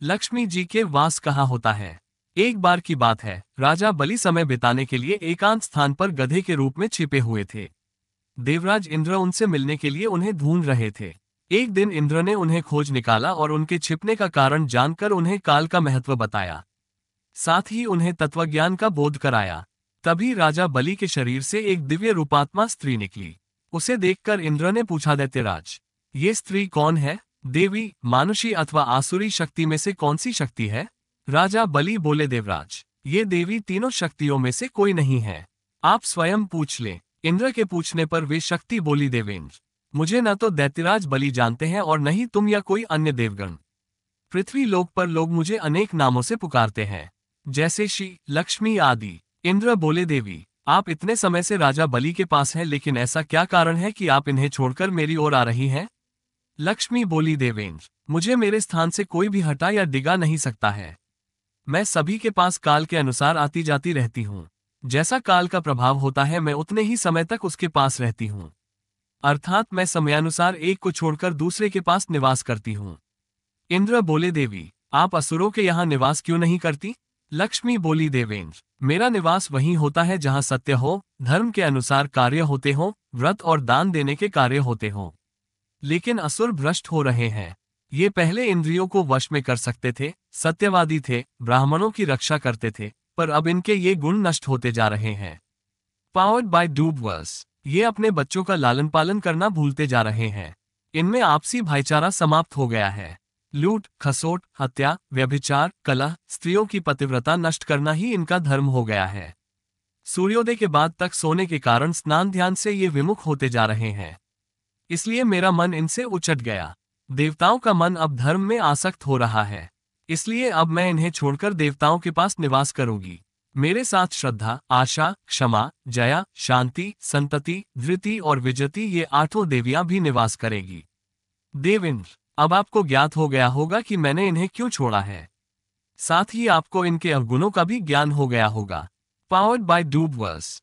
लक्ष्मी जी के वास कहाँ होता है। एक बार की बात है, राजा बलि समय बिताने के लिए एकांत स्थान पर गधे के रूप में छिपे हुए थे। देवराज इंद्र उनसे मिलने के लिए उन्हें ढूंढ रहे थे। एक दिन इंद्र ने उन्हें खोज निकाला और उनके छिपने का कारण जानकर उन्हें काल का महत्व बताया। साथ ही उन्हें तत्वज्ञान का बोध कराया। तभी राजा बलि के शरीर से एक दिव्य रूपात्मा स्त्री निकली। उसे देखकर इंद्र ने पूछा, दैत्यराज, ये स्त्री कौन है? देवी, मानुषी अथवा आसुरी शक्ति में से कौन सी शक्ति है? राजा बलि बोले, देवराज, ये देवी तीनों शक्तियों में से कोई नहीं है। आप स्वयं पूछ लें। इंद्र के पूछने पर वे शक्ति बोली, देवेंद्र, मुझे न तो दैत्यराज बलि जानते हैं और न ही तुम या कोई अन्य देवगण। पृथ्वी लोक पर लोग मुझे अनेक नामों से पुकारते हैं, जैसे श्री, लक्ष्मी आदि। इंद्र बोले, देवी, आप इतने समय से राजा बलि के पास हैं, लेकिन ऐसा क्या कारण है कि आप इन्हें छोड़कर मेरी ओर आ रही हैं? लक्ष्मी बोली, देवेंद्र, मुझे मेरे स्थान से कोई भी हटा या डिगा नहीं सकता है। मैं सभी के पास काल के अनुसार आती जाती रहती हूँ। जैसा काल का प्रभाव होता है, मैं उतने ही समय तक उसके पास रहती हूँ। अर्थात मैं समयानुसार एक को छोड़कर दूसरे के पास निवास करती हूँ। इंद्र बोले, देवी, आप असुरों के यहाँ निवास क्यों नहीं करती? लक्ष्मी बोली, देवेंद्र, मेरा निवास वहीं होता है जहाँ सत्य हो, धर्म के अनुसार कार्य होते हो, व्रत और दान देने के कार्य होते हो। लेकिन असुर भ्रष्ट हो रहे हैं। ये पहले इंद्रियों को वश में कर सकते थे, सत्यवादी थे, ब्राह्मणों की रक्षा करते थे, पर अब इनके ये गुण नष्ट होते जा रहे हैं। पावर्ड बाय डूबवर्स, ये अपने बच्चों का लालन पालन करना भूलते जा रहे हैं। इनमें आपसी भाईचारा समाप्त हो गया है। लूट, खसोट, हत्या, व्यभिचार, कलह, स्त्रियों की पतिव्रता नष्ट करना ही इनका धर्म हो गया है। सूर्योदय के बाद तक सोने के कारण स्नान ध्यान से ये विमुख होते जा रहे हैं। इसलिए मेरा मन इनसे उचट गया। देवताओं का मन अब धर्म में आसक्त हो रहा है। इसलिए अब मैं इन्हें छोड़कर देवताओं के पास निवास करूंगी। मेरे साथ श्रद्धा, आशा, क्षमा, जया, शांति, संतति, धृति और विजति, ये आठों देवियां भी निवास करेगी। देवेंद्र, अब आपको ज्ञात हो गया होगा कि मैंने इन्हें क्यों छोड़ा है। साथ ही आपको इनके अवगुणों का भी ज्ञान हो गया होगा। Powered by डूबवर्स।